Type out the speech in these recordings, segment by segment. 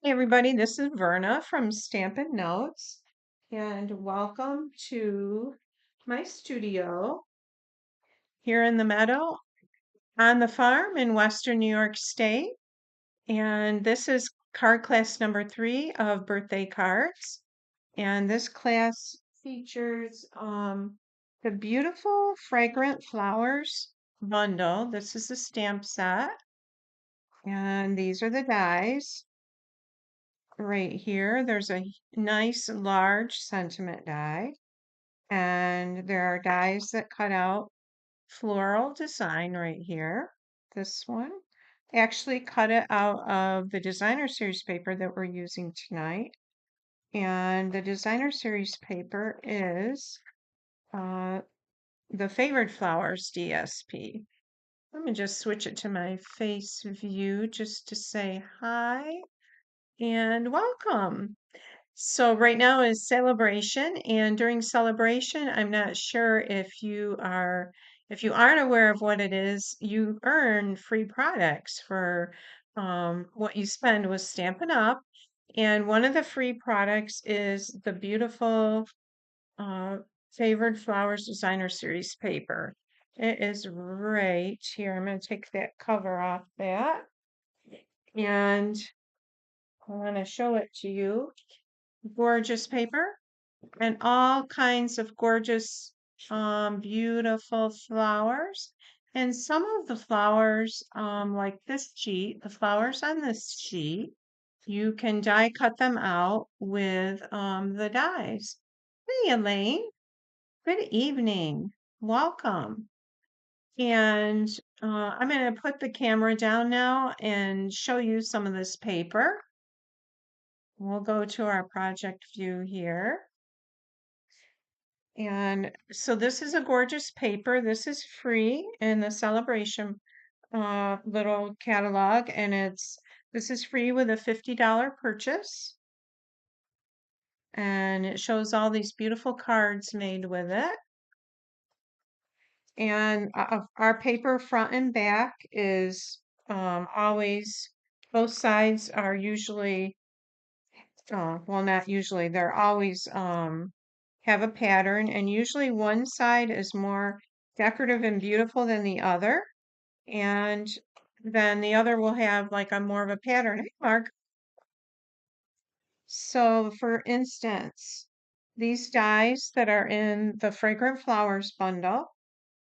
Hey everybody, this is Verna from Stampin' Notes, and welcome to my studio here in the meadow on the farm in Western New York State. And this is card class number 3 of birthday cards. And this class features the beautiful Fragrant Flowers Bundle. This is the stamp set, and these are the dies. Right here, there's a nice large sentiment die, and there are dies that cut out floral design right here. This one actually cut it out of the designer series paper that we're using tonight. And the designer series paper is uh, the Favored Flowers DSP. Let me just switch it to my face view just to say hi and welcome. So right now is celebration, and during celebration, I'm not sure if you aren't aware of what it is, you earn free products for what you spend with Stampin' Up. And one of the free products is the beautiful uh, Favored Flowers Designer Series paper. It is right here. I'm going to take that cover off that, and I want to show it to you. Gorgeous paper. And all kinds of gorgeous, beautiful flowers. And some of the flowers, like this sheet, the flowers on this sheet, you can die cut them out with the dies. Hey, Elaine. Good evening. Welcome. And I'm going to put the camera down now and show you some of this paper. We'll go to our project view here. And so this is a gorgeous paper. This is free in the Salabration little catalog, and this is free with a $50 purchase. And it shows all these beautiful cards made with it. And our paper front and back is always, both sides are usually, well, not usually, they're always have a pattern, and usually one side is more decorative and beautiful than the other, and then the other will have like a more of a pattern. Hey, Mark. So for instance, these dies that are in the Fragrant Flowers bundle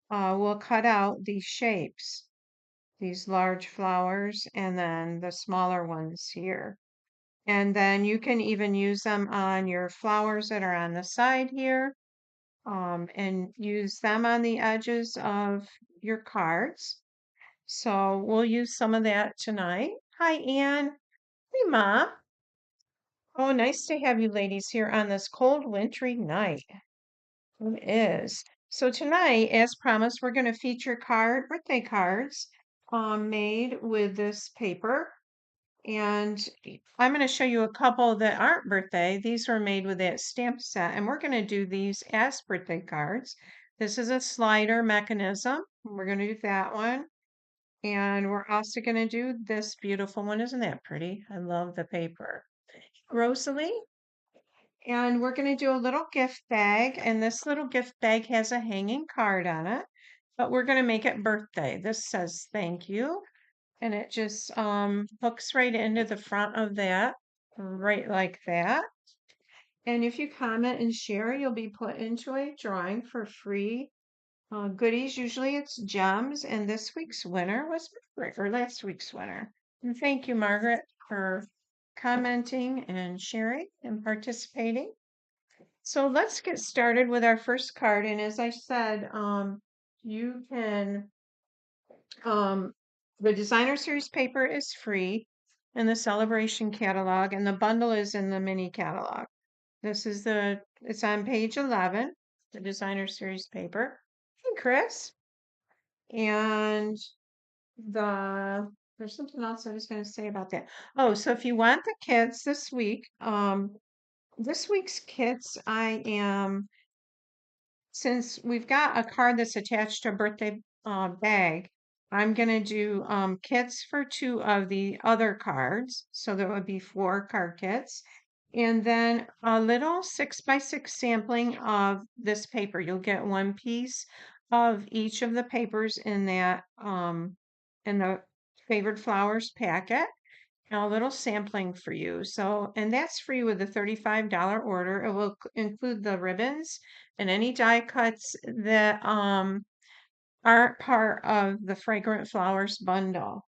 will cut out these shapes, these large flowers, and then the smaller ones here. And then you can even use them on your flowers that are on the side here, and use them on the edges of your cards. So we'll use some of that tonight. Hi, Anne. Hey, Ma. Oh, nice to have you ladies here on this cold, wintry night. It is. So tonight, as promised, we're going to feature birthday cards made with this paper. And I'm going to show you a couple that aren't birthday. These were made with that stamp set, and we're going to do these as birthday cards. This is a slider mechanism. We're going to do that one. And we're also going to do this beautiful one. Isn't that pretty? I love the paper. Rosalie. And we're going to do a little gift bag. And this little gift bag has a hanging card on it, but we're going to make it birthday. This says thank you. And it just hooks right into the front of that, right like that. And if you comment and share, you'll be put into a drawing for free goodies. Usually it's gems, and this week's winner was Margaret, or last week's winner. And thank you, Margaret, for commenting and sharing and participating. So let's get started with our first card. And as I said, you can um, the designer series paper is free in the celebration catalog, and the bundle is in the mini catalog. It's on page 11, the designer series paper. Hey, Chris. And there's something else I was going to say about that. Oh, so if you want the kits this week, this week's kits, since we've got a card that's attached to a birthday bag, I'm going to do kits for 2 of the other cards. So there would be 4 card kits. And then a little 6x6 sampling of this paper. You'll get 1 piece of each of the papers in that in the Favorite Flowers packet. And a little sampling for you. So, and that's free with a $35 order. It will include the ribbons and any die cuts that aren't part of the Fragrant Flowers bundle.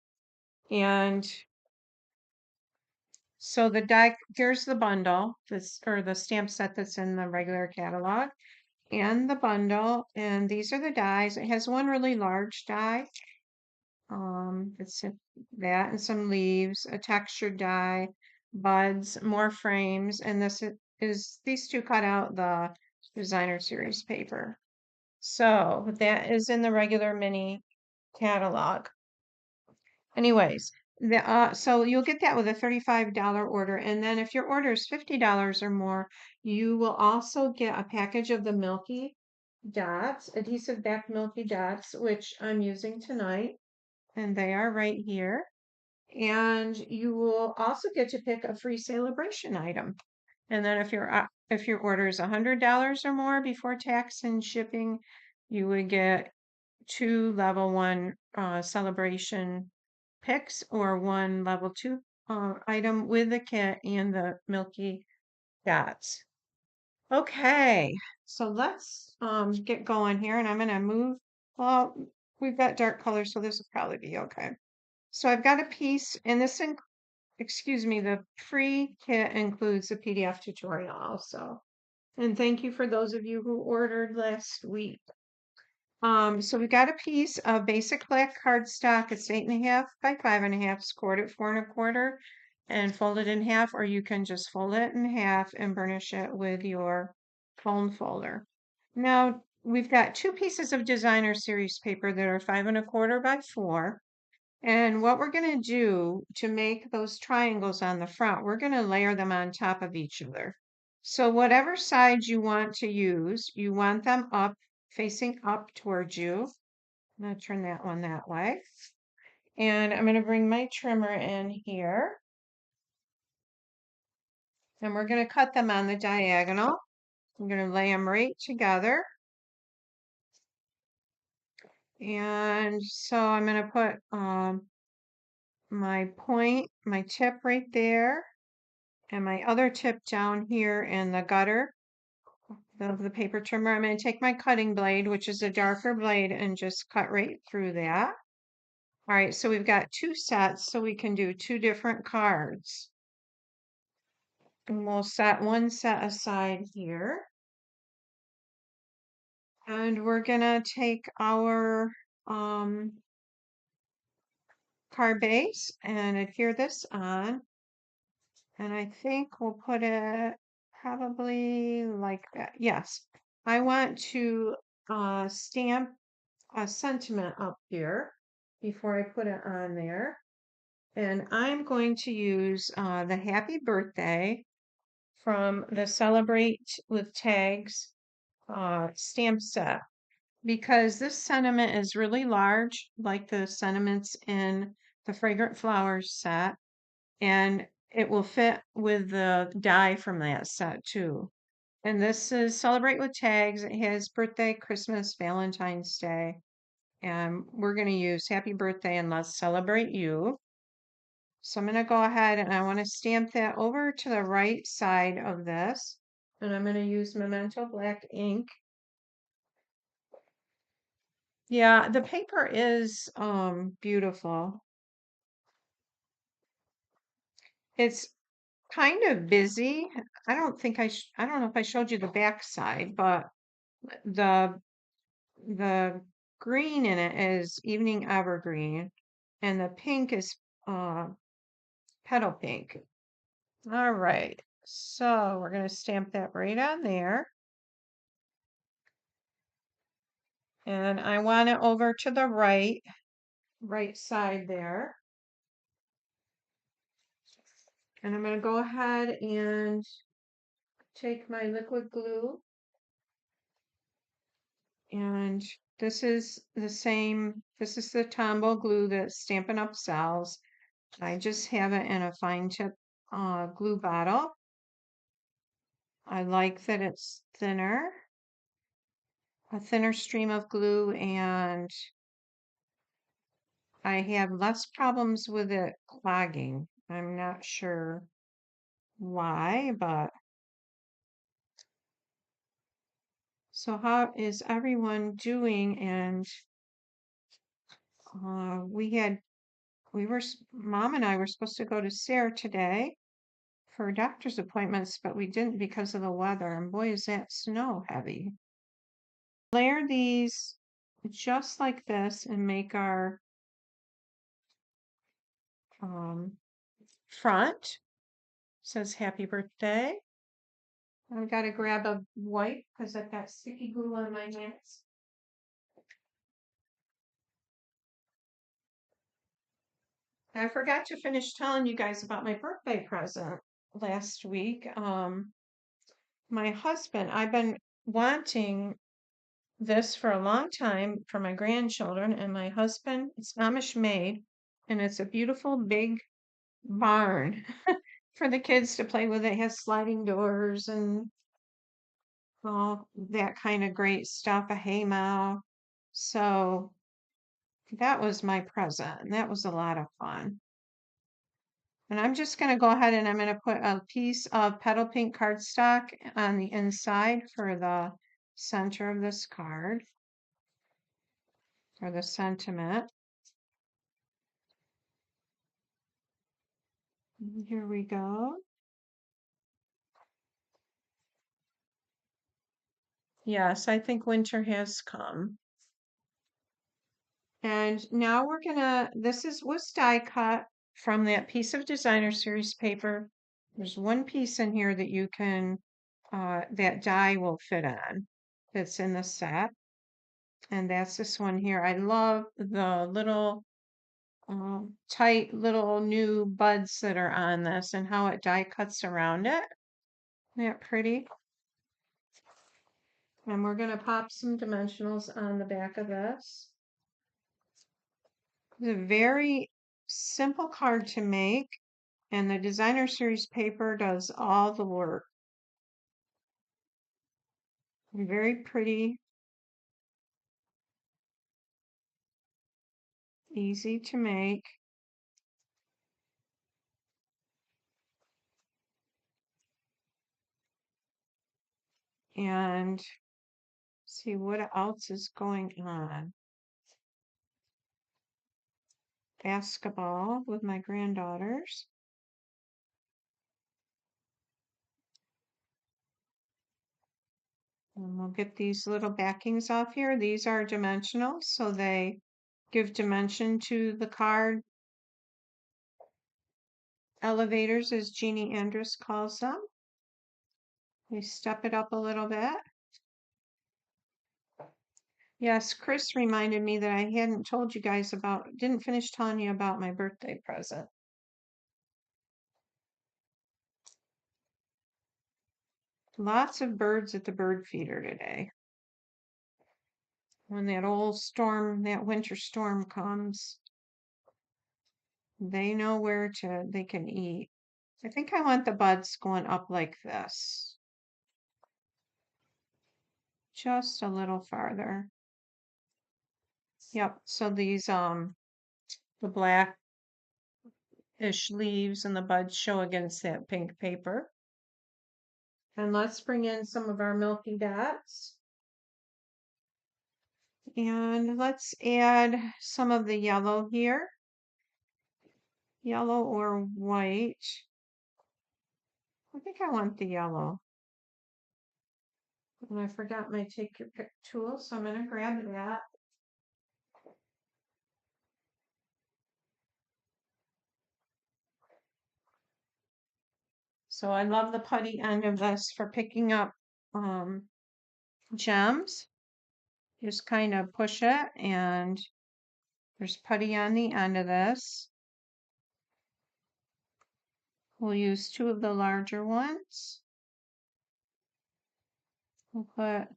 And so here's the bundle, this or the stamp set that's in the regular catalog and the bundle. And these are the dies. It has one really large die. It's that and some leaves, a textured die, buds, more frames, and is these 2 cut out the designer series paper. So that is in the regular mini catalog. Anyways, so you'll get that with a $35 order. And then if your order is $50 or more, you will also get a package of the Milky Dots, adhesive back Milky Dots, which I'm using tonight. And they are right here. And you will also get to pick a free Salabration item. And then if your order is $100 or more before tax and shipping, you would get 2 level 1 Salabration picks or 1 level 2 item with the kit and the Milky Dots. Okay, so let's get going here, and I'm going to move. Well, we've got dark colors, so this will probably be okay. So I've got a piece, and excuse me, the free kit includes a PDF tutorial also. And thank you for those of you who ordered last week. So we got a piece of basic black cardstock. It's 8.5 by 5.5, scored at 4 1/4, and folded in half, or you can just fold it in half and burnish it with your foam folder. Now we've got 2 pieces of designer series paper that are 5 1/4 by 4. And what we're going to do to make those triangles on the front, we're going to layer them on top of each other. So whatever side you want to use, you want them up, facing up towards you. I'm going to turn that one that way. And I'm going to bring my trimmer in here. And we're going to cut them on the diagonal. I'm going to lay them right together. And so I'm going to put my tip right there, and my other tip down here in the gutter of the paper trimmer. I'm going to take my cutting blade, which is a darker blade, and just cut right through that. All right, so we've got 2 sets, so we can do 2 different cards. And we'll set one set aside here. And we're going to take our card base and adhere this on. And I think we'll put it probably like that. Yes, I want to stamp a sentiment up here before I put it on there. And I'm going to use the Happy Birthday from the Celebrate with Tags stamp set, because this sentiment is really large, like the sentiments in the Fragrant Flowers set, and it will fit with the die from that set too. And this is Celebrate with Tags. It has birthday, Christmas, Valentine's Day. And we're going to use Happy Birthday and Let's Celebrate You. So I'm going to go ahead and I want to stamp that over to the right side of this. And I'm going to use Memento Black ink. Yeah, the paper is beautiful. It's kind of busy. I don't know if I showed you the back side, but the the green in it is evening evergreen, and the pink is uh petal pink. All right, so we're going to stamp that right on there. And I want it over to the right side there. And I'm going to go ahead and take my liquid glue and This is the same, this is the Tombow glue that Stampin' Up sells. I just have it in a fine tip glue bottle. I like that it's thinner, a thinner stream of glue, and I have less problems with it clogging. I'm not sure why, but so how is everyone doing? And Mom and I were supposed to go to Sarah today for doctor's appointments, but we didn't because of the weather. And boy, is that snow heavy. Layer these just like this and make our front. Says happy birthday. I've got to grab a wipe because I've got sticky glue on my hands. I forgot to finish telling you guys about my birthday present last week. My husband, I've been wanting this for a long time for my grandchildren, and my husband, it's Amish made, and it's a beautiful big barn for the kids to play with. It has sliding doors and all that kind of great stuff, a haymow. So that was my present, and that was a lot of fun. And I'm just going to go ahead and I'm going to put a piece of petal pink cardstock on the inside for the center of this card, or the sentiment. Here we go. Yes, I think winter has come. And now we're gonna, was die cut from that piece of designer series paper. There's one piece in here that you can, that die will fit on, that's in the set. And that's this one here. I love the little tight little new buds that are on this and how it die cuts around it. Isn't that pretty? And we're going to pop some dimensionals on the back of this. It's a very simple card to make, and the designer series paper does all the work. Very pretty, easy to make. And see what else is going on. Basketball with my granddaughters. And we'll get these little backings off here. These are dimensional, so they give dimension to the card. Elevators, as Jeannie Andrus calls them. We step it up a little bit. Yes, Chris reminded me that I hadn't told you guys didn't finish telling you about my birthday present. Lots of birds at the bird feeder today. When that old storm, that winter storm comes, they know they can eat. I think I want the buds going up like this. Just a little farther. Yep, so these, the black-ish leaves and the buds show against that pink paper. And let's bring in some of our milky dots. And let's add some of the yellow here. Yellow or white. I think I want the yellow. And I forgot my take your pick tool, so I'm going to grab that. So I love the putty end of this for picking up gems. Just kind of push it, and there's putty on the end of this. We'll use two of the larger ones. We'll put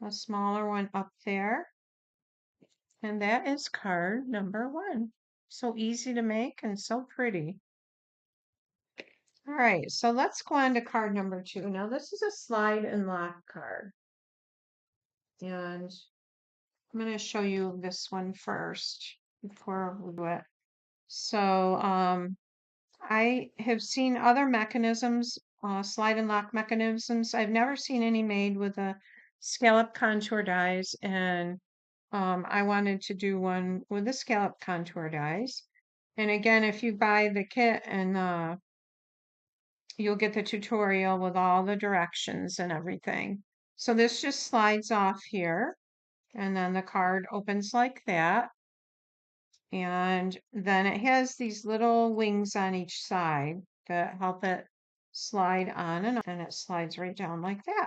a smaller one up there. And that is card number 1. So easy to make and so pretty. All right, so let's go on to card number 2. Now this is a slide and lock card. And I'm going to show you this one first before we do it. So I have seen other mechanisms, slide and lock mechanisms. I've never seen any made with a scallop contour dies, and I wanted to do one with the scallop contour dies. And again, if you buy the kit, and you'll get the tutorial with all the directions and everything. So this just slides off here, and then the card opens like that. And then it has these little wings on each side that help it slide on and it slides right down like that.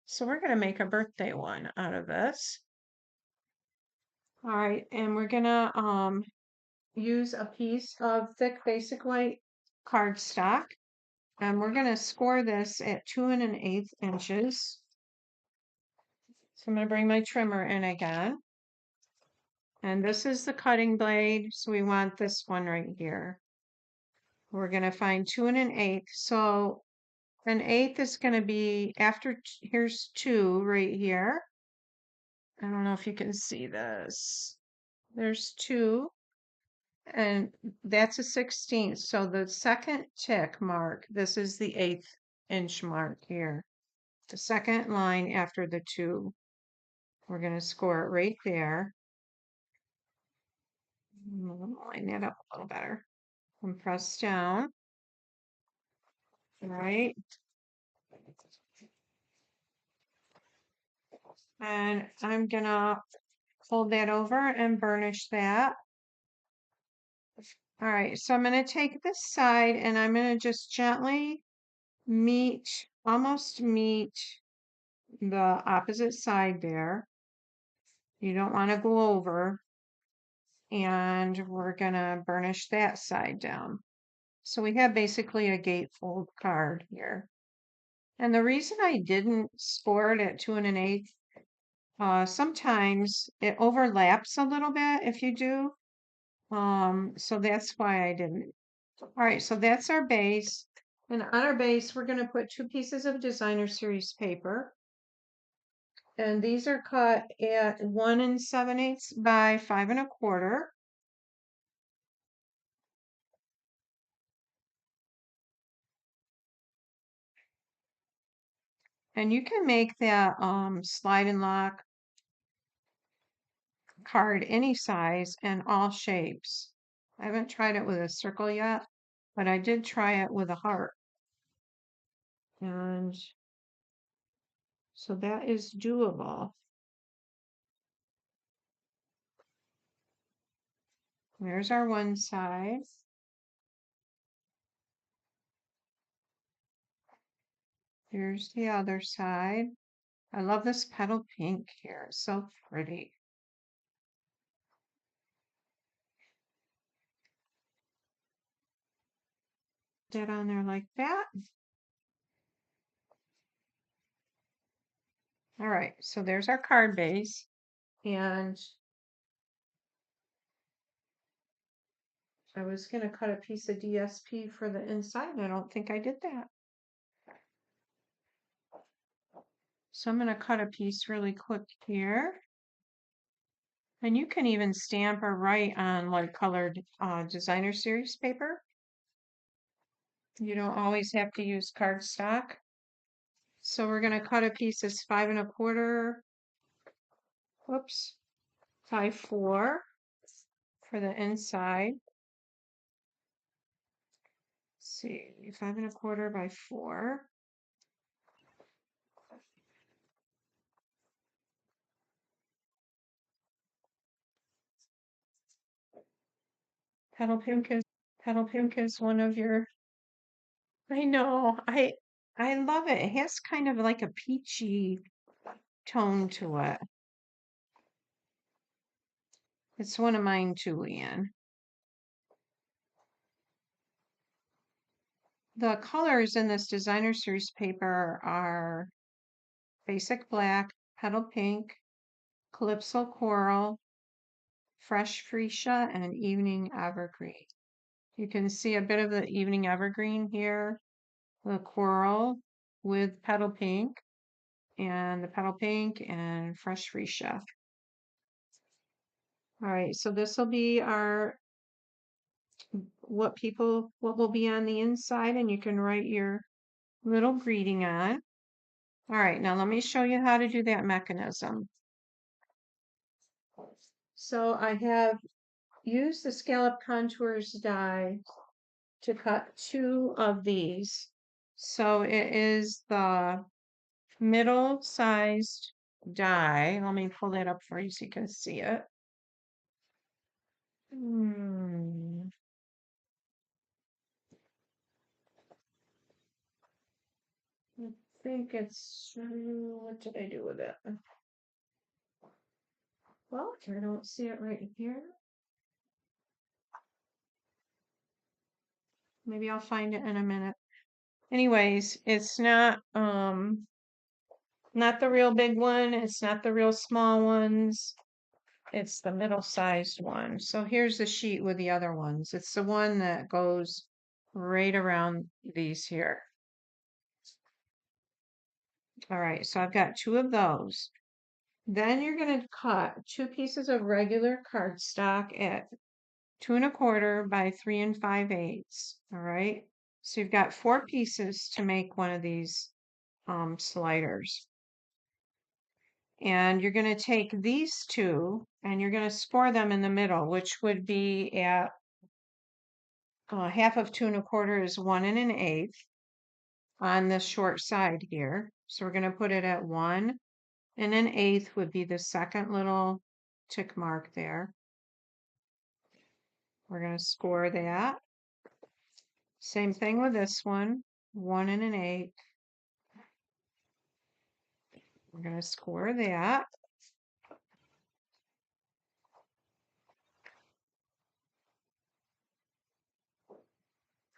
So we're going to make a birthday one out of this. All right, and we're going to use a piece of thick basic white cardstock, and we're going to score this at 2 1/8 inches. So I'm going to bring my trimmer in again. And this is the cutting blade, so we want this one right here. We're going to find 2 1/8. So 1/8 is going to be after, here's 2 right here. I don't know if you can see this. There's 2, and that's a 16th. So the second tick mark, this is the 1/8 inch mark here. The second line after the 2. We're going to score it right there. Line that up a little better. And press down. All right. And I'm going to fold that over and burnish that. All right, so I'm going to take this side and I'm going to just gently almost meet the opposite side there. You don't want to go over. And we're going to burnish that side down. So we have basically a gatefold card here. And the reason I didn't score it at 2 1/8, sometimes it overlaps a little bit if you do. So that's why I didn't. All right, so that's our base. And on our base, we're going to put 2 pieces of designer series paper. And these are cut at 1 7/8 by 5 1/4. And you can make that slide and lock card any size and all shapes. I haven't tried it with a circle yet, but I did try it with a heart. And so that is doable. There's our one side. Here's the other side. I love this petal pink here. It's so pretty. That on there like that. All right, so there's our card base. And I was going to cut a piece of DSP for the inside, and I don't think I did that. So I'm going to cut a piece really quick here. And you can even stamp or write on light colored designer series paper. You don't always have to use cardstock. So we're going to cut a piece that's 5 1/4, whoops, by 4 for the inside. Let's see, 5 1/4 by 4. Petal pink is one of your, I know, I love it. It has kind of like a peachy tone to it. It's one of mine too, Leanne. The colors in this designer series paper are basic black, petal pink, calypso coral, fresh freesia, and evening evergreen. You can see a bit of the evening evergreen here, the coral with petal pink, and the petal pink and fresh freesia. All right, so this will be our what will be on the inside, and you can write your little greeting on. All right, now let me show you how to do that mechanism. So I have used the Scallop Contours die to cut 2 of these. So it is the middle-sized die. Let me pull that up for you so you can see it. I think it's, what did I do with it? Well, I don't see it right here. Maybe I'll find it in a minute. Anyways, it's not the real big one. It's not the real small ones. It's the middle-sized one. So here's the sheet with the other ones. It's the one that goes right around these here. All right, so I've got 2 of those. Then you're going to cut 2 pieces of regular cardstock at 2 1/4 by 3 5/8. All right, so you've got 4 pieces to make one of these sliders. And you're going to take these 2 and you're going to score them in the middle, which would be at half of 2 1/4 is 1 1/8 on the short side here. So we're going to put it at 1 1/8 would be the second little tick mark there. We're going to score that. Same thing with this one, 1 1/8. We're going to score that.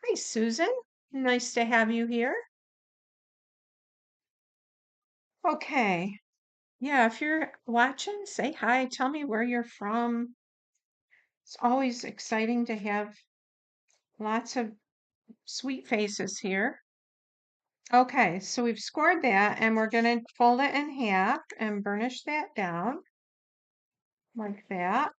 Hi, Susan. Nice to have you here. Okay. Yeah, if you're watching, say hi. Tell me where you're from. It's always exciting to have lots of sweet faces here. Okay, so we've scored that and we're going to fold it in half and burnish that down like that.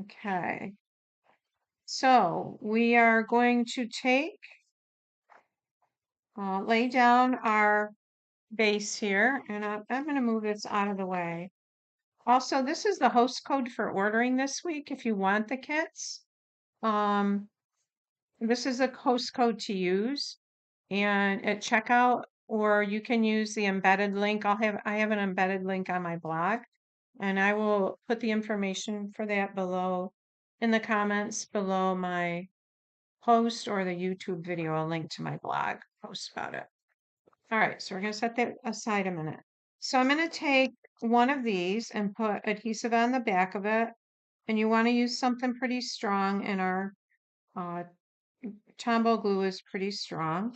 Okay, so we are going to lay down our base here, and I'm going to move this out of the way. Also, this is the host code for ordering this week if you want the kits. This is a host code to use, and at checkout, or you can use the embedded link. I have an embedded link on my blog, and I will put the information for that below in the comments below my post or the YouTube video. I'll link to my blog post about it. All right, so we're going to set that aside a minute. So I'm going to take one of these and put adhesive on the back of it, and you want to use something pretty strong, and our Tombow glue is pretty strong.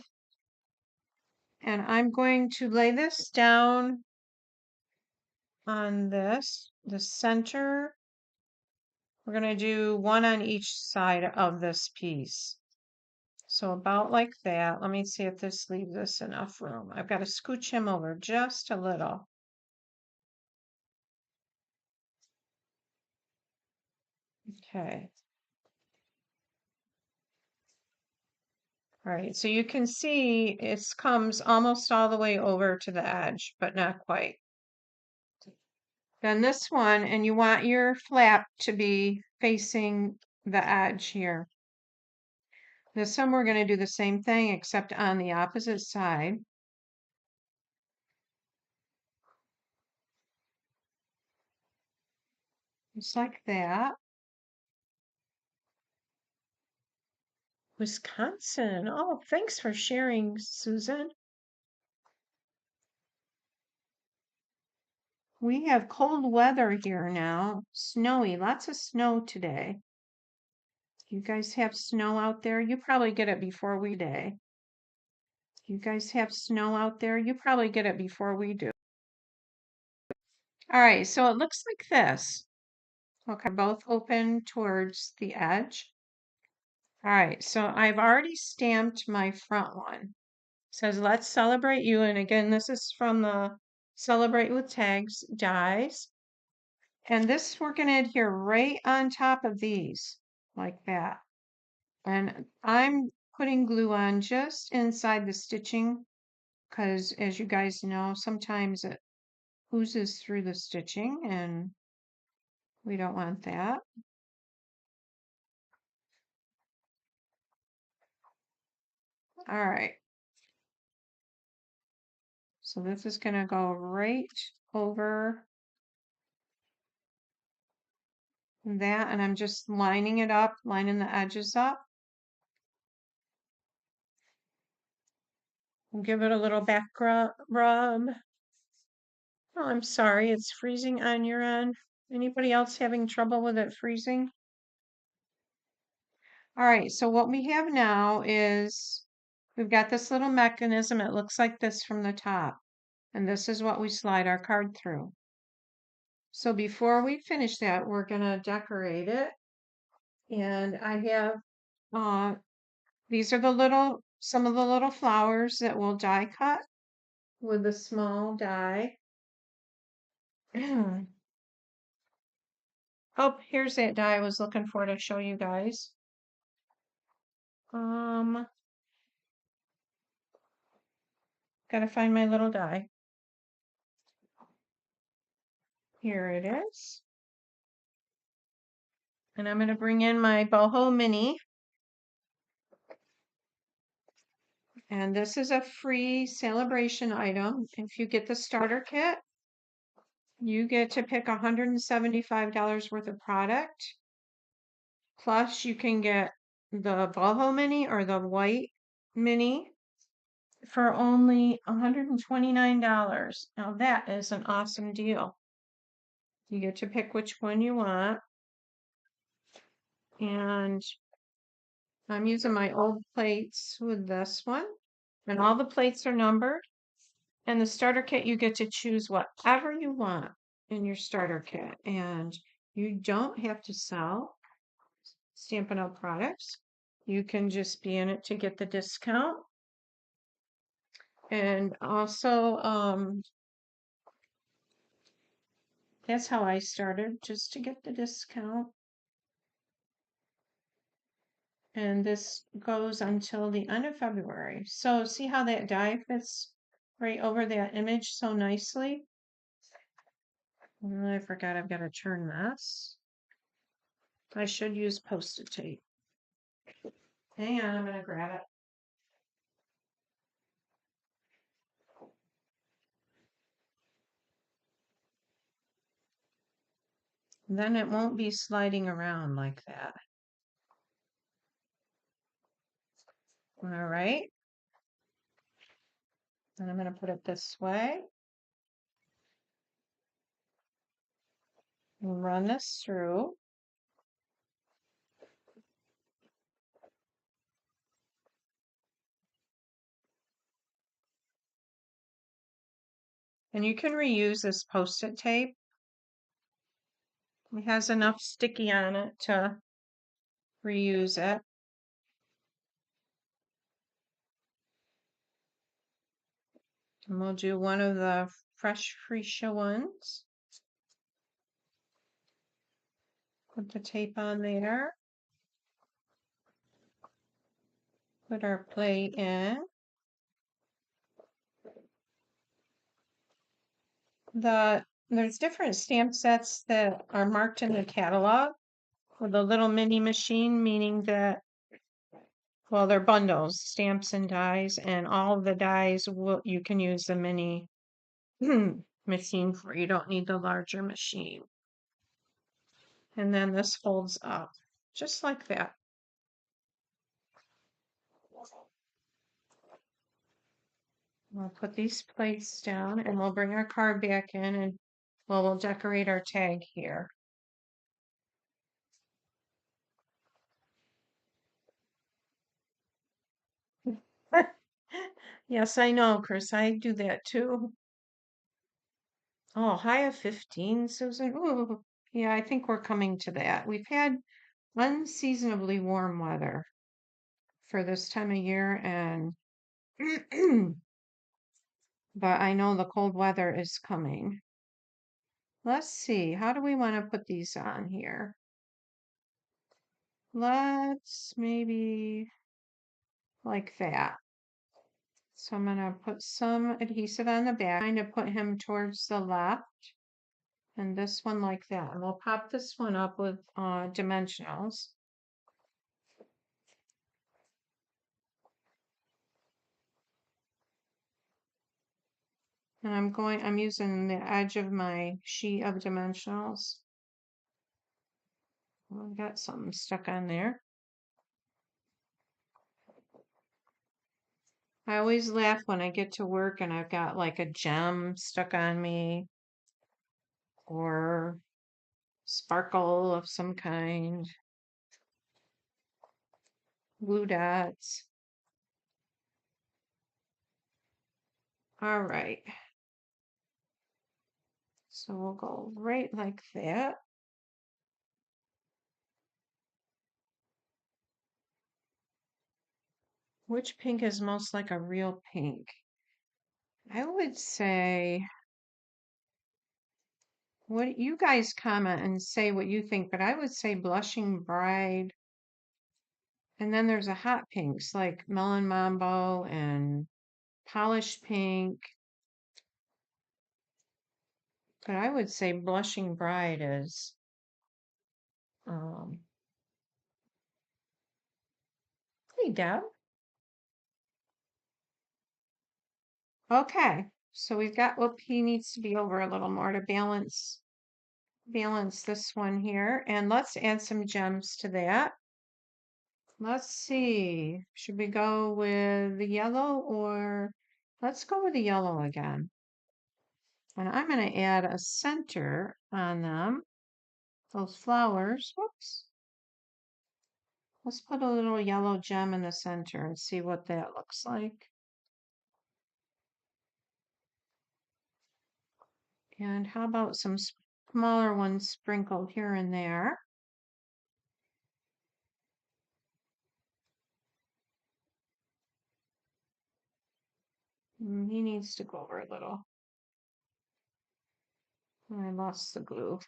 And I'm going to lay this down on the center. We're going to do one on each side of this piece. So about like that. Let me see if this leaves us enough room. I've got to scooch him over just a little. Okay. All right, so you can see it comes almost all the way over to the edge, but not quite. Then this one, and you want your flap to be facing the edge here. This one we're going to do the same thing except on the opposite side. Just like that. Wisconsin. Oh, thanks for sharing, Susan. We have cold weather here now. Snowy, lots of snow today. You guys have snow out there? You probably get it before we do. You guys have snow out there? You probably get it before we do. All right, so it looks like this. Okay, both open towards the edge. All right, so I've already stamped my front one. It says, let's celebrate you. And again, this is from the Celebrate with Tags dies. And this we're going to adhere right on top of these, like that. And I'm putting glue on just inside the stitching, because as you guys know, sometimes it oozes through the stitching, and we don't want that. All right. So this is going to go right over that, and I'm just lining it up, lining the edges up. And give it a little back rub. Oh, I'm sorry, it's freezing on your end. Anybody else having trouble with it freezing? All right, so what we have now is we've got this little mechanism. It looks like this from the top. And this is what we slide our card through. So before we finish that, we're going to decorate it. And I have, these are some of the little flowers that we'll die cut with a small die. Oh, here's that die I was looking for to show you guys. Gotta find my little die. Here it is. And I'm gonna bring in my boho mini. And this is a free celebration item. If you get the starter kit, you get to pick $175 worth of product. Plus, you can get the boho mini or the white mini for only $129. Now, that is an awesome deal. You get to pick which one you want. And I'm using my old plates with this one. And all the plates are numbered. And the starter kit, you get to choose whatever you want in your starter kit. And you don't have to sell Stampin' Up! Products. You can just be in it to get the discount. And also, that's how I started, just to get the discount. And this goes until the end of February. So see how that die fits right over that image so nicely? I forgot I've got to turn this. I should use Post-it tape. Hang on, I'm going to grab it. Then it won't be sliding around like that. All right. And I'm going to put it this way. Run this through. And you can reuse this Post-it tape. It has enough sticky on it to reuse it. And we'll do one of the fresh freesia ones. Put the tape on there. Put our plate in. There's different stamp sets that are marked in the catalog with a little mini machine, meaning that, well, they're bundles, stamps and dies, and all of the dies you can use the mini machine for. You don't need the larger machine. And then this folds up just like that. We'll put these plates down and we'll bring our card back in and we'll decorate our tag here. Yes, I know, Chris. I do that too. Oh, high of 15, Susan. Ooh. Yeah, I think we're coming to that. We've had unseasonably warm weather for this time of year, and but I know the cold weather is coming. Let's see, how do we want to put these on here? Let's maybe like that. So I'm gonna put some adhesive on the back, trying to put him towards the left, and this one like that. And we'll pop this one up with dimensionals. And I'm using the edge of my sheet of dimensionals. I've got something stuck on there. I always laugh when I get to work and I've got like a gem stuck on me or sparkle of some kind, blue dots. All right. So we'll go right like that. Which pink is most like a real pink? I would say, what you guys comment and say what you think, but I would say Blushing Bride. And then there's a hot pinks like Melon Mambo and Polished Pink. But I would say Blushing Bride is hey Deb. Okay. So we've got what he needs to be over a little more to balance this one here. And let's add some gems to that. Let's see. Should we go with the yellow or let's go with the yellow again. And I'm going to add a center on them. Those flowers. Whoops. Let's put a little yellow gem in the center and see what that looks like. And how about some smaller ones sprinkled here and there? He needs to go over a little. I lost the glue.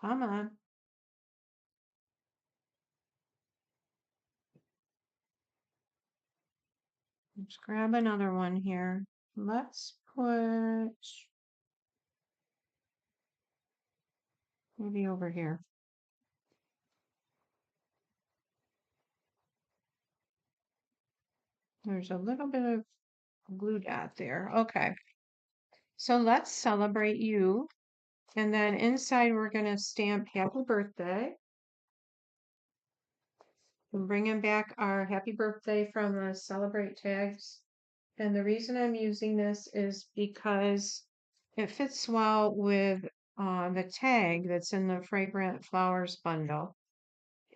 Come on. Let's grab another one here. Let's put maybe over here. There's a little bit of glue dot there. Okay. So let's celebrate you. And then inside we're going to stamp happy birthday. I'm bringing back our happy birthday from the Celebrate tags. And the reason I'm using this is because it fits well with the tag that's in the Fragrant Flowers Bundle.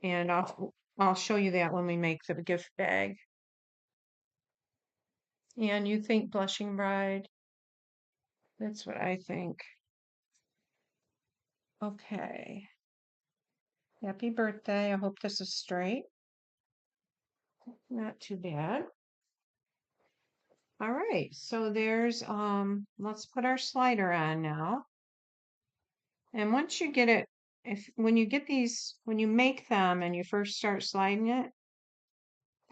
And I'll show you that when we make the gift bag. And you think Blushing Bride? That's what I think. Okay. Happy birthday. I hope this is straight. Not too bad. All right, so there's let's put our slider on now. And once you get it, when you get these, when you make them and you first start sliding it,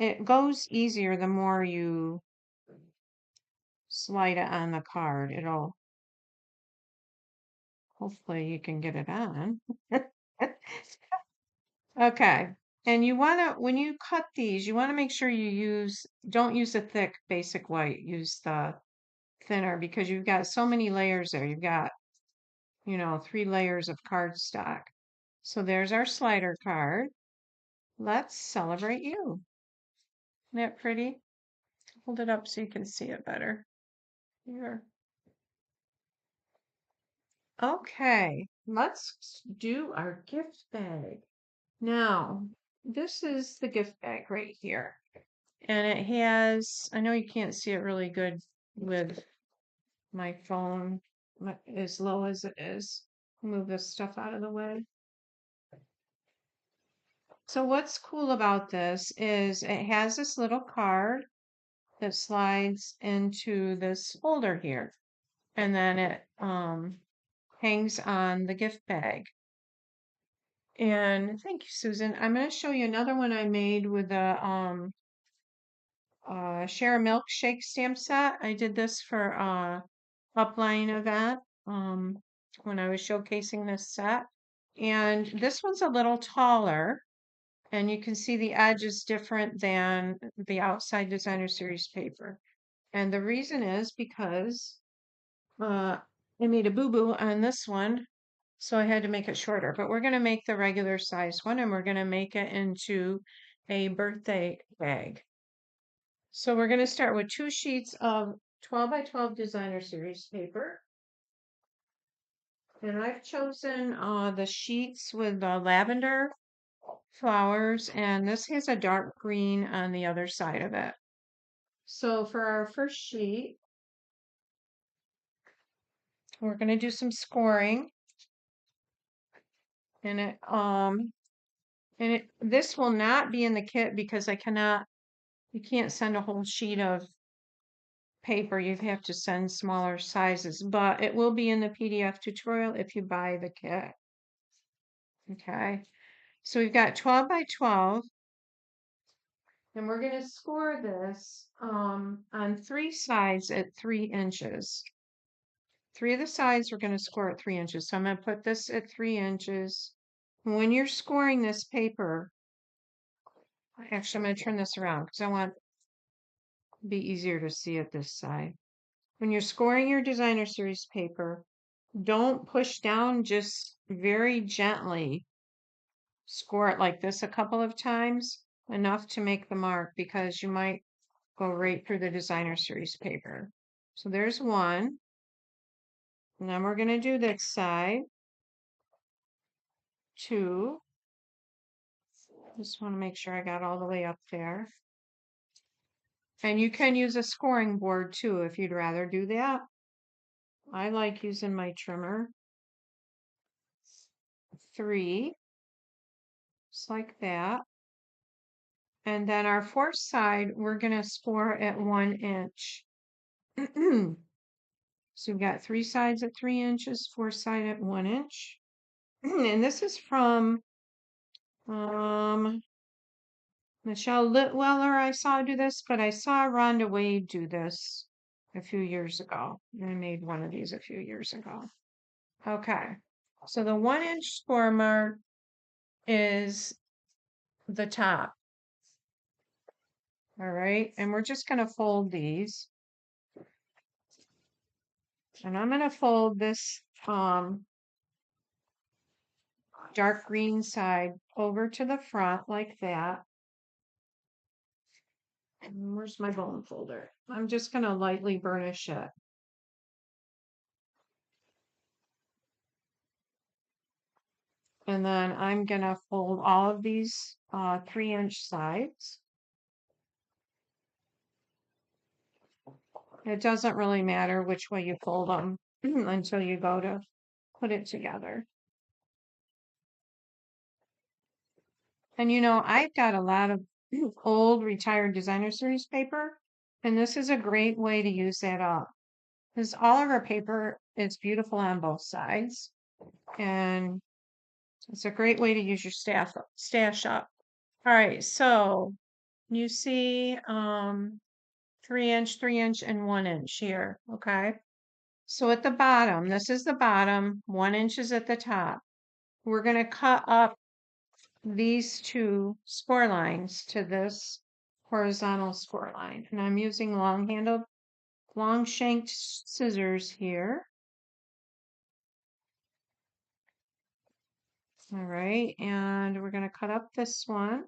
it goes easier the more you slide it on the card. It'll, hopefully you can get it on. Okay. And you want to, when you cut these, you want to make sure you don't use the thick basic white, use the thinner because you've got so many layers there. You've got, 3 layers of cardstock. So there's our slider card. Let's celebrate you. Isn't that pretty? Hold it up so you can see it better. Here. Okay, let's do our gift bag. Now, this is the gift bag right here. And it has, I know you can't see it really good with my phone as low as it is. Move this stuff out of the way. So what's cool about this is it has this little card that slides into this folder here. And then it hangs on the gift bag. And thank you, Susan. I'm going to show you another one I made with a share a milkshake stamp set. I did this for upline event when I was showcasing this set. And this one's a little taller, and you can see the edge is different than the outside designer series paper. And the reason is because I made a boo-boo on this one, so I had to make it shorter. But we're going to make the regular size one, and we're going to make it into a birthday bag. So we're going to start with 2 sheets of 12 by 12 designer series paper. And I've chosen the sheets with the lavender flowers, and this has a dark green on the other side of it. So for our first sheet, we're going to do some scoring. And this will not be in the kit because you can't send a whole sheet of paper. You have to send smaller sizes, but it will be in the PDF tutorial if you buy the kit. Okay, so we've got 12 by 12, and we're going to score this on 3 sides at 3 inches. 3 of the sides we're going to score at 3 inches. So I'm going to put this at 3 inches. When you're scoring this paper, actually I'm going to turn this around because I want it to be easier to see at this side. When you're scoring your designer series paper, don't push down, just very gently score it like this a couple of times, enough to make the mark, because you might go right through the designer series paper. So there's one. And then we're going to do this side. 2. Just want to make sure I got all the way up there. And you can use a scoring board too if you'd rather do that. I like using my trimmer. 3. Just like that. And then our 4th side, we're going to score at 1 inch. So we've got 3 sides at 3 inches, 4th side at 1 inch. And this is from Michelle Litweller. I saw do this, but I saw Rhonda Wade do this a few years ago. I made one of these a few years ago. Okay, so the 1 inch score mark is the top. All right, and we're just going to fold these. And I'm going to fold this dark green side over to the front like that. And where's my bone folder? I'm just going to lightly burnish it. And then I'm going to fold all of these 3 inch sides. It doesn't really matter which way you fold them until you go to put it together. And you know, I've got a lot of old retired designer series paper, and this is a great way to use that up. Because all of our paper is beautiful on both sides, and it's a great way to use your stash up. All right, so you see 3 inch, 3 inch, and 1 inch here. Okay, so at the bottom, this is the bottom, 1 inch is at the top. We're going to cut up these 2 score lines to this horizontal score line, and I'm using long shanked scissors here. All right, and we're going to cut up this one.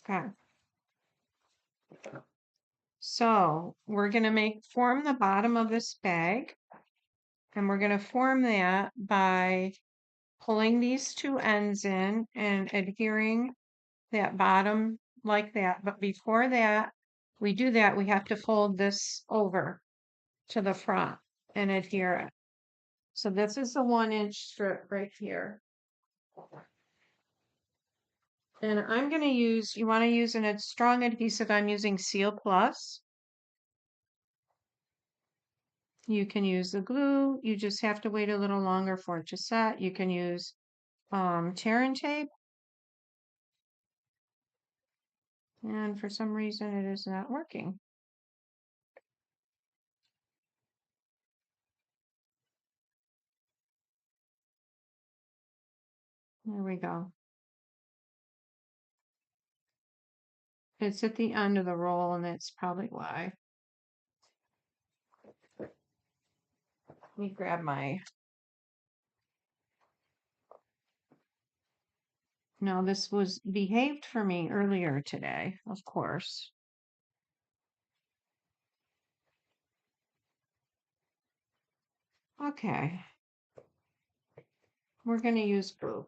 Okay. So we're going to form the bottom of this bag, and we're going to form that by pulling these two ends in and adhering that bottom like that. But before that, we do that, we have to fold this over to the front and adhere it. So this is the 1-inch strip right here. And I'm going to use, you want to use a strong adhesive, I'm using Seal Plus. You can use the glue, you just have to wait a little longer for it to set. You can use tear and tape. And for some reason it is not working. There we go. It's at the end of the roll, and that's probably why. Let me grab my... No, this was behaved for me earlier today, of course. Okay. We're going to use glue.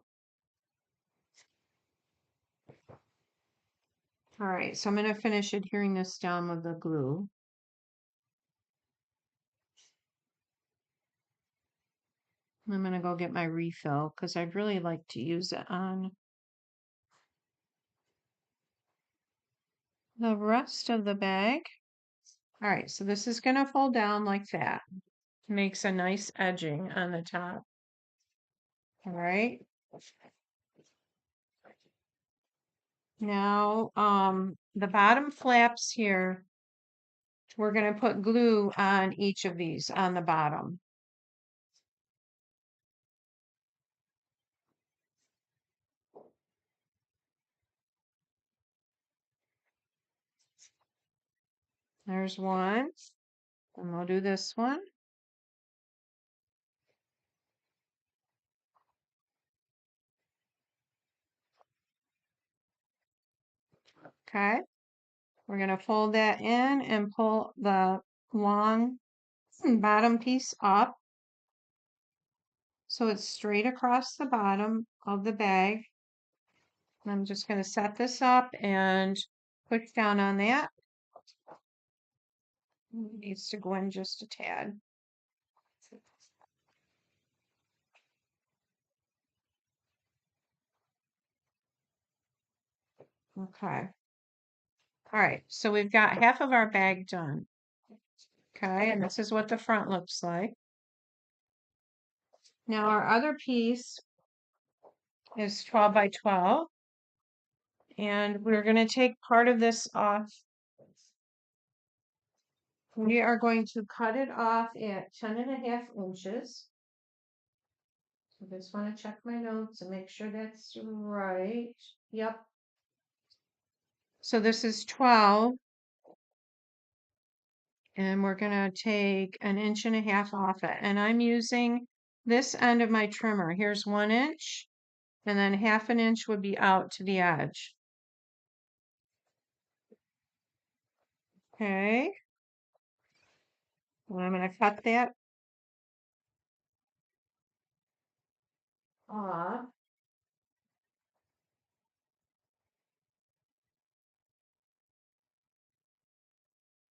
All right, so I'm going to finish adhering this down with the glue. I'm going to go get my refill because I'd really like to use it on the rest of the bag. All right, so this is going to fold down like that. Makes a nice edging on the top. All right. Now, the bottom flaps here, we're going to put glue on each of these on the bottom. There's one, and we'll do this one. Okay. We're going to fold that in and pull the long bottom piece up so it's straight across the bottom of the bag. And I'm just going to set this up and push down on that. It needs to go in just a tad. Okay. All right, so we've got half of our bag done. Okay, and this is what the front looks like. Now our other piece is 12 by 12. And we're going to take part of this off. We are going to cut it off at 10.5 inches. I just want to check my notes and make sure that's right. Yep. So this is 12. And we're going to take 1.5 inches off it. And I'm using this end of my trimmer. Here's 1 inch. And then 1/2 inch would be out to the edge. Okay. And I'm going to cut that off.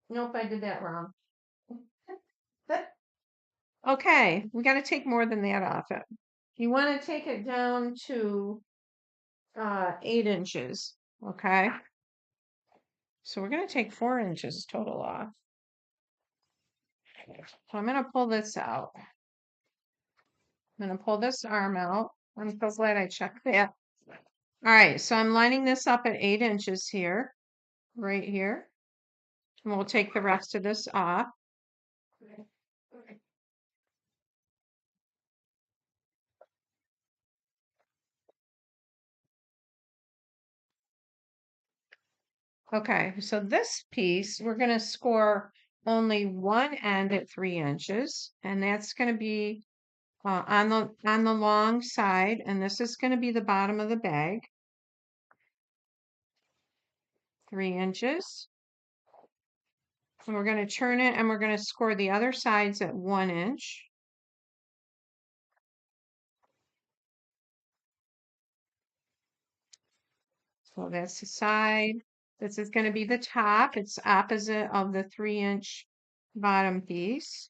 Nope, I did that wrong. Okay, we got to take more than that off it. You want to take it down to 8 inches, okay? So we're going to take 4 inches total off. So I'm going to pull this out. I'm going to pull this arm out. I'm so glad I checked that. All right, so I'm lining this up at 8 inches here, right here. And we'll take the rest of this off. Okay, so this piece, we're going to score only one end at 3 inches, and that's going to be on the long side, and this is going to be the bottom of the bag. 3 inches. And we're going to turn it and we're going to score the other sides at 1 inch. So that's the side. This is going to be the top. It's opposite of the 3-inch bottom piece.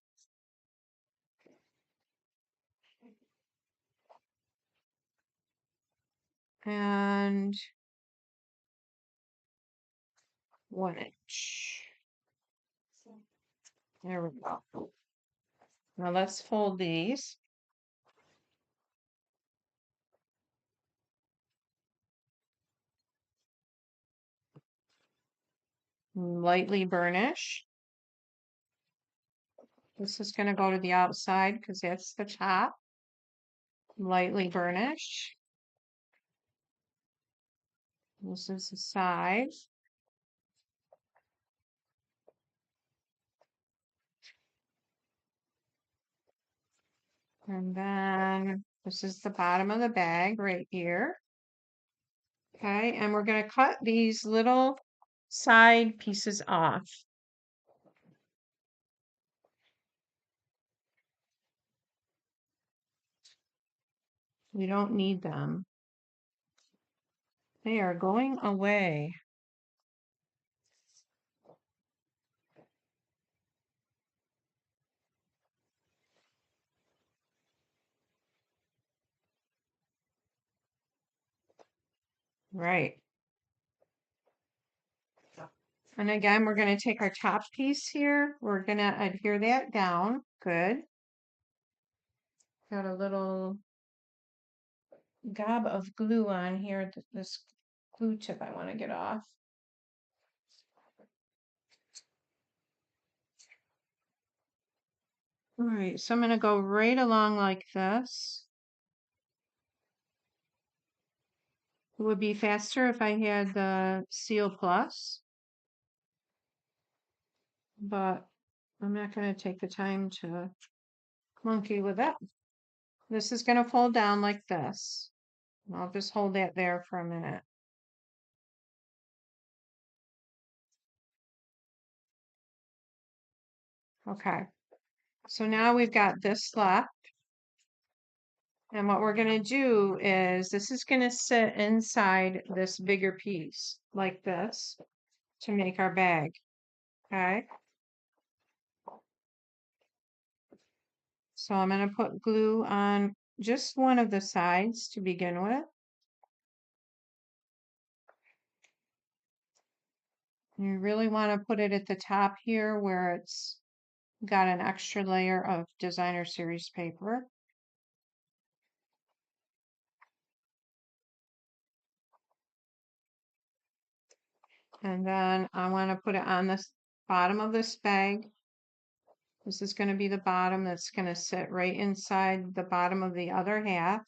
And 1 inch. There we go. Now let's fold these. Lightly burnish. This is going to go to the outside because that's the top. Lightly burnish. This is the side. And then this is the bottom of the bag right here. Okay, and we're going to cut these little side pieces off. We don't need them. They are going away. Right. And again, we're going to take our top piece here. We're going to adhere that down. Good. Got a little gob of glue on here. This glue tip I want to get off. All right, so I'm going to go right along like this. It would be faster if I had the Seal Plus, but I'm not going to take the time to monkey with it. This is going to fold down like this. I'll just hold that there for a minute. Okay, so now we've got this left. And what we're going to do is this is going to sit inside this bigger piece like this to make our bag. Okay. So I'm going to put glue on just one of the sides to begin with. You really want to put it at the top here where it's got an extra layer of designer series paper. And then I want to put it on the bottom of this bag. This is going to be the bottom that's going to sit right inside the bottom of the other half.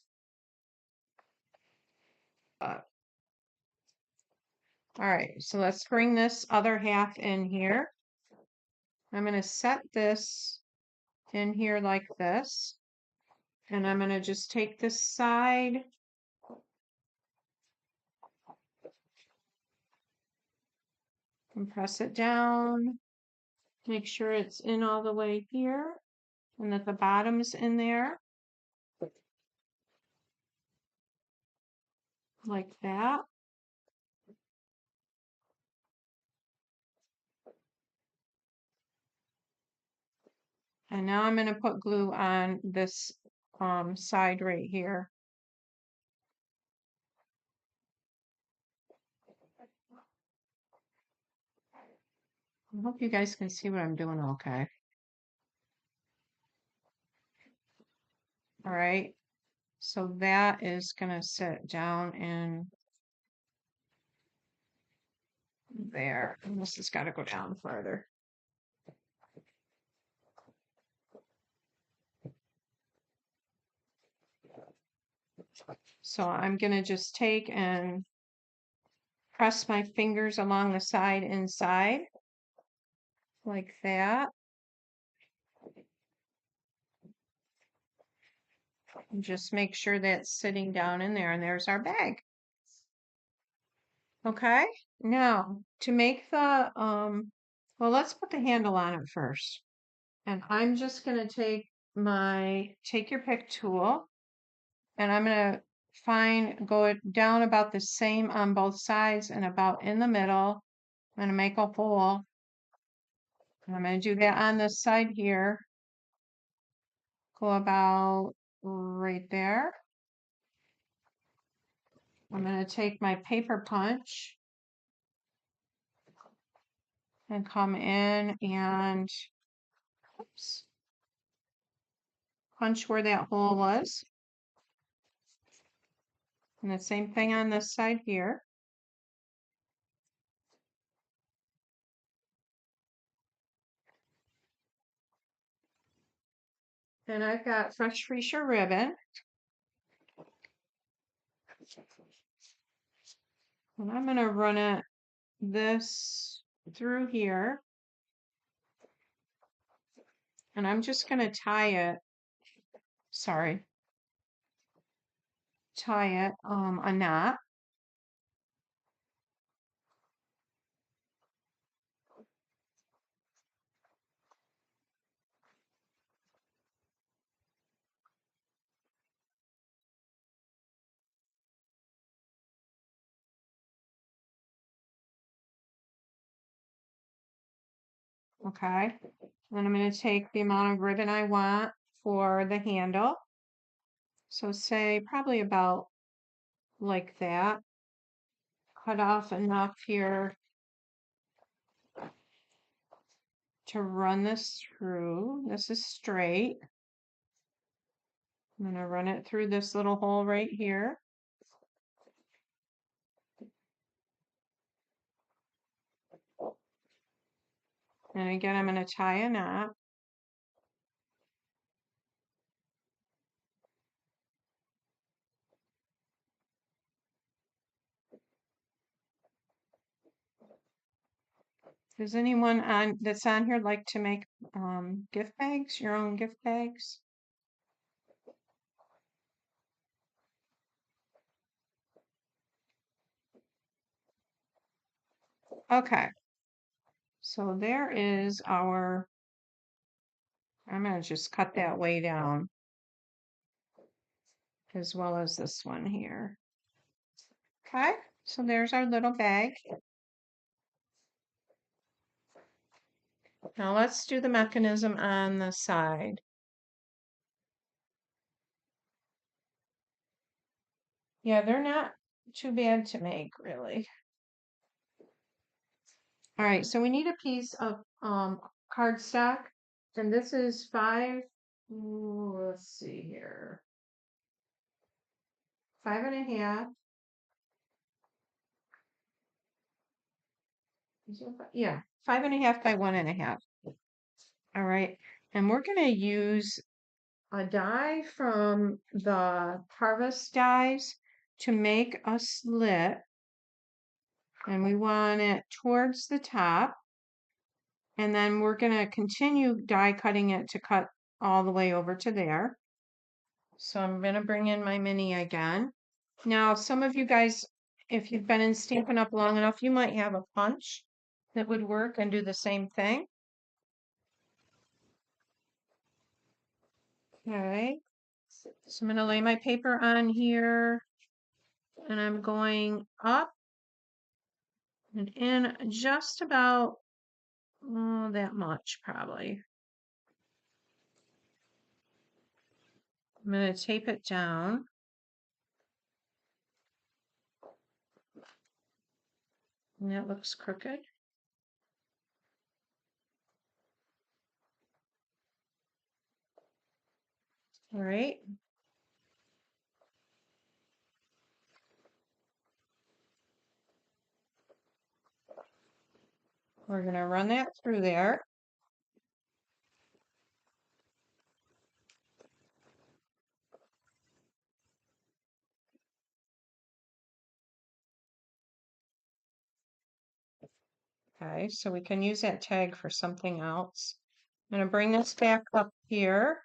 All right, so let's bring this other half in here. I'm going to set this in here like this. And I'm going to just take this side and press it down. Make sure it's in all the way here and that the bottom's in there. Like that. And now I'm going to put glue on this side right here. I hope you guys can see what I'm doing okay. All right. So that is going to sit down in there. And this has got to go down further. So I'm going to just take and press my fingers along the side inside like that. And just make sure that's sitting down in there, and there's our bag. Okay, now to make the Well, let's put the handle on it first. And I'm just going to take your pick tool, and I'm going to go it down about the same on both sides and about in the middle. I'm going to make a hole. And I'm going to do that on this side here. Go about right there. I'm going to take my paper punch and come in and oops, punch where that hole was. And the same thing on this side here. And I've got fresh freesia ribbon. And I'm going to run this through here. And I'm just going to tie it a knot. Okay. Then I'm going to take the amount of ribbon I want for the handle. So say probably about like that. Cut off enough here to run this through. This is straight. I'm going to run it through this little hole right here. And again, I'm going to tie a knot. Does anyone that's on here like to make gift bags, your own gift bags? Okay. So there is I'm going to just cut that way down as well as this one here. Okay. So there's our little bag. Now let's do the mechanism on the side. Yeah, they're not too bad to make, really. All right, so we need a piece of cardstock, and this is let's see here, 5.5. Yeah, 5.5 by 1.5. All right, and we're gonna use a die from the Harvest dies to make a slit, and we want it towards the top. And then we're going to continue die cutting it to cut all the way over to there. So I'm going to bring in my mini again. Now, some of you guys, if you've been in Stampin' Up! Long enough, you might have a punch that would work and do the same thing. Okay, so I'm going to lay my paper on here, and I'm going up and in just about that much, probably. I'm going to tape it down. And that looks crooked. All right. We're going to run that through there. Okay, so we can use that tag for something else. I'm going to bring this back up here.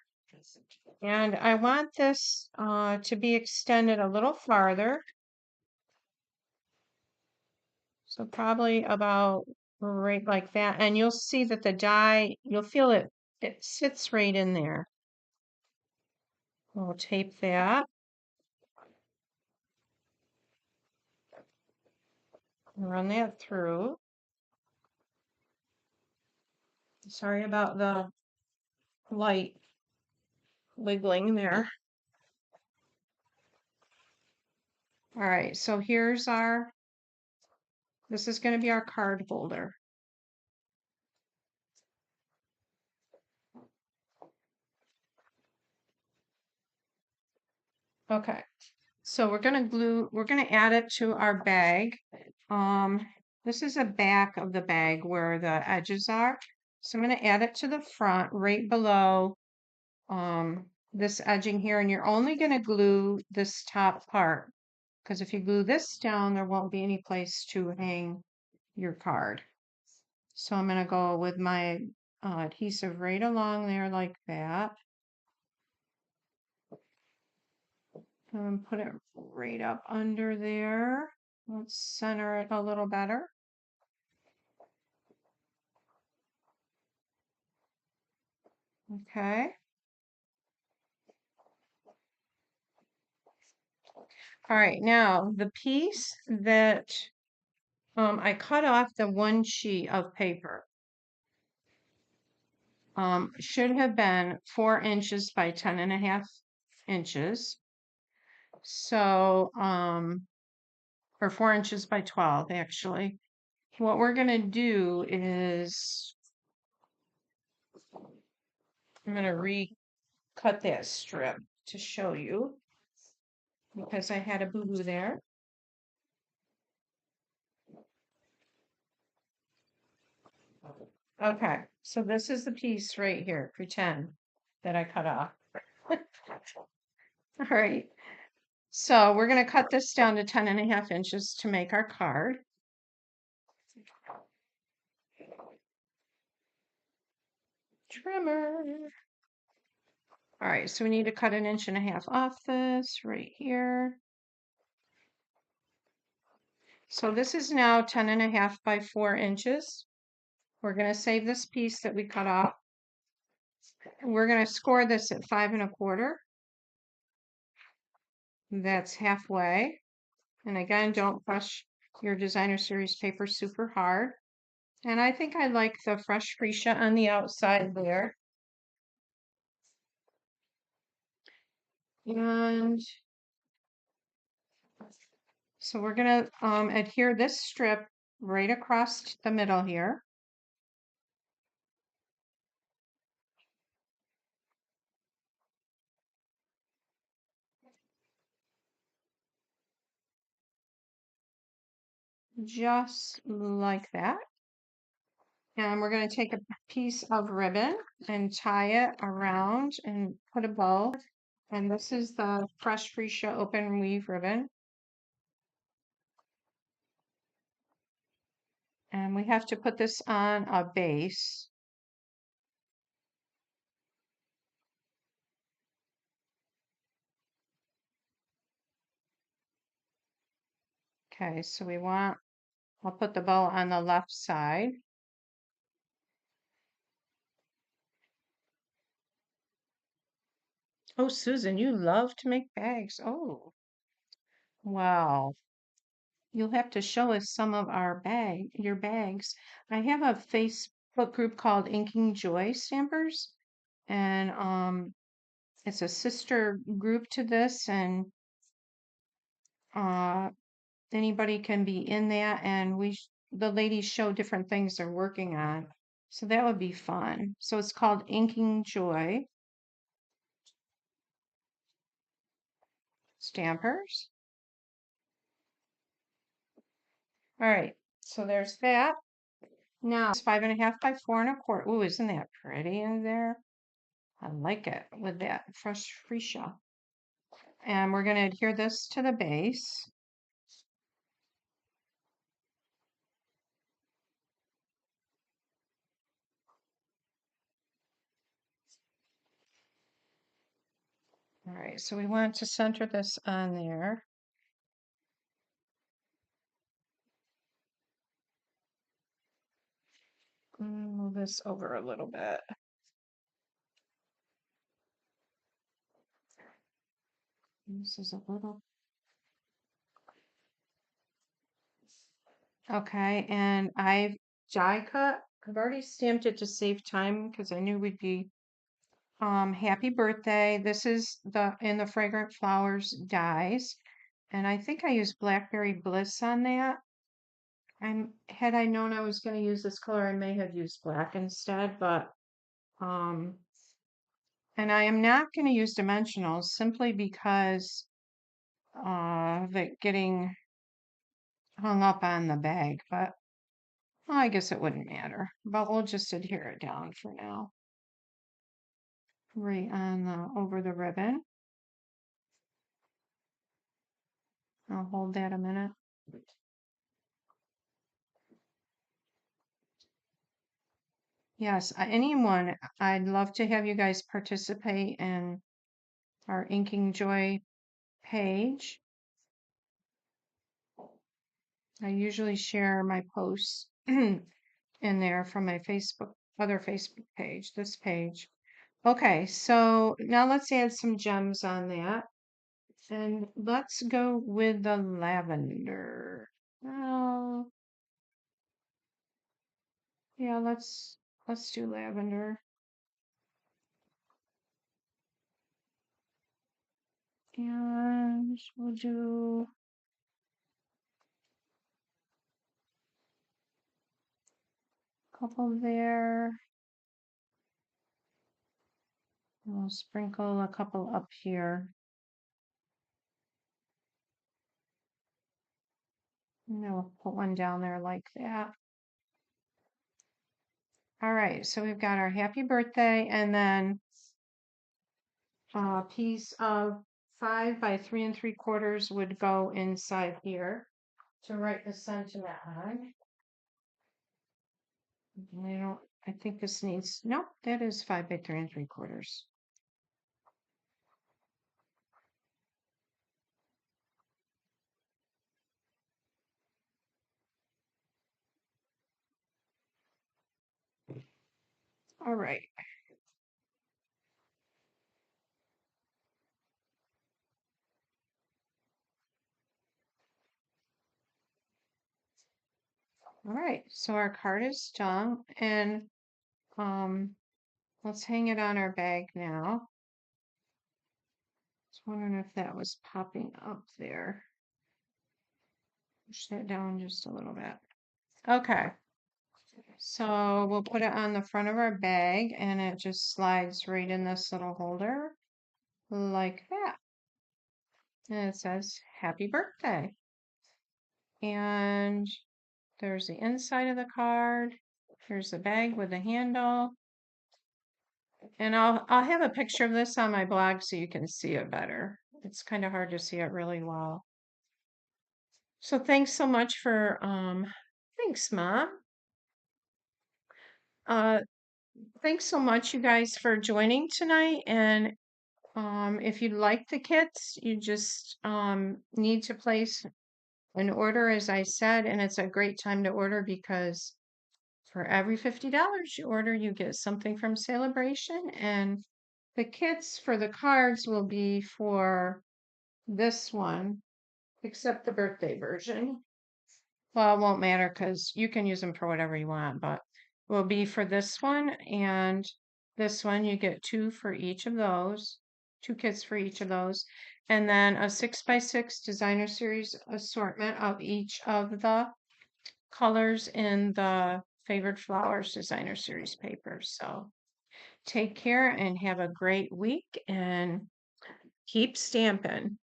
And I want this to be extended a little farther. So probably about right like that. And you'll see that the dye, you'll feel it, it sits right in there. We'll tape that. Run that through. Sorry about the light wiggling there. All right, so here's our, this is going to be our card holder. Okay, so we're going to glue, we're going to add it to our bag. This is the back of the bag where the edges are. So I'm going to add it to the front right below this edging here, and you're only going to glue this top part, because if you glue this down, there won't be any place to hang your card. So I'm going to go with my adhesive right along there like that. And put it right up under there. Let's center it a little better. Okay. All right, now the piece that I cut off the one sheet of paper should have been 4 inches by 10.5 inches. So, or 4 inches by 12, actually. What we're going to do is I'm going to recut that strip to show you because I had a boo-boo there. Okay, so this is the piece right here, pretend that I cut off. All right, so we're going to cut this down to 10.5 inches to make our card. Trimmer. All right, so we need to cut 1.5 inches off this right here. So this is now 10.5 by 4 inches. We're going to save this piece that we cut off. We're going to score this at 5 1/4. That's halfway. And again, don't crush your designer series paper super hard. And I think I like the fresh freesia on the outside there. And so we're going to adhere this strip right across the middle here. Just like that. And we're going to take a piece of ribbon and tie it around and put a bow. And this is the Fresh Freesia open weave ribbon. And we have to put this on a base. Okay, so we want, I'll put the bow on the left side. Oh, Susan, you love to make bags. Oh, wow. You'll have to show us some of your bags. I have a Facebook group called Inking Joy Stampers, and it's a sister group to this, and uh, anybody can be in that, and the ladies show different things they're working on, so that would be fun. So it's called Inking Joy Stampers. All right, so there's that. Now it's 5.5 by 4 1/4. Ooh, isn't that pretty in there? I like it with that fresh freesia. And we're going to adhere this to the base. All right, so we want to center this on there. Move this over a little bit. This is a little. Okay, and I've die cut. I've already stamped it to save time because I knew we'd be happy birthday. This is in the Fragrant Flowers dies. And I think I used Blackberry Bliss on that. Had I known I was going to use this color, I may have used black instead, but um and I am not going to use dimensionals simply because of it getting hung up on the bag, but well, I guess it wouldn't matter. But we'll just adhere it down for now. Right on over the ribbon. I'll hold that a minute. Yes, anyone, I'd love to have you guys participate in our Inking Joy page. I usually share my posts in there from my other Facebook page, this page. Okay, so now let's add some gems on that. And let's go with the lavender. Oh, yeah, let's do lavender. And we'll do a couple there. We'll sprinkle a couple up here. And then we'll put one down there like that. All right, so we've got our happy birthday and then a piece of 5 by 3 3/4 would go inside here to write the sentiment on. I think this needs, nope, that is 5 by 3 3/4. All right. All right, so our card is done and let's hang it on our bag now. Just wondering if that was popping up there. Push that down just a little bit. Okay. So we'll put it on the front of our bag and it just slides right in this little holder like that. And it says happy birthday. And there's the inside of the card. Here's the bag with the handle. And I'll have a picture of this on my blog so you can see it better. It's kind of hard to see it really well. So thanks so much for thanks, Mom. Uh thanks so much you guys for joining tonight, and if you like the kits, you just need to place an order as I said, and it's a great time to order because for every $50 you order, you get something from Salabration, and the kits for the cards will be for this one, except the birthday version. Well, it won't matter because you can use them for whatever you want, but it will be for this one and this one. You get two for each of those, two kits for each of those, and then a 6x6 designer series assortment of each of the colors in the Favored Flowers designer series paper. So take care and have a great week and keep stamping.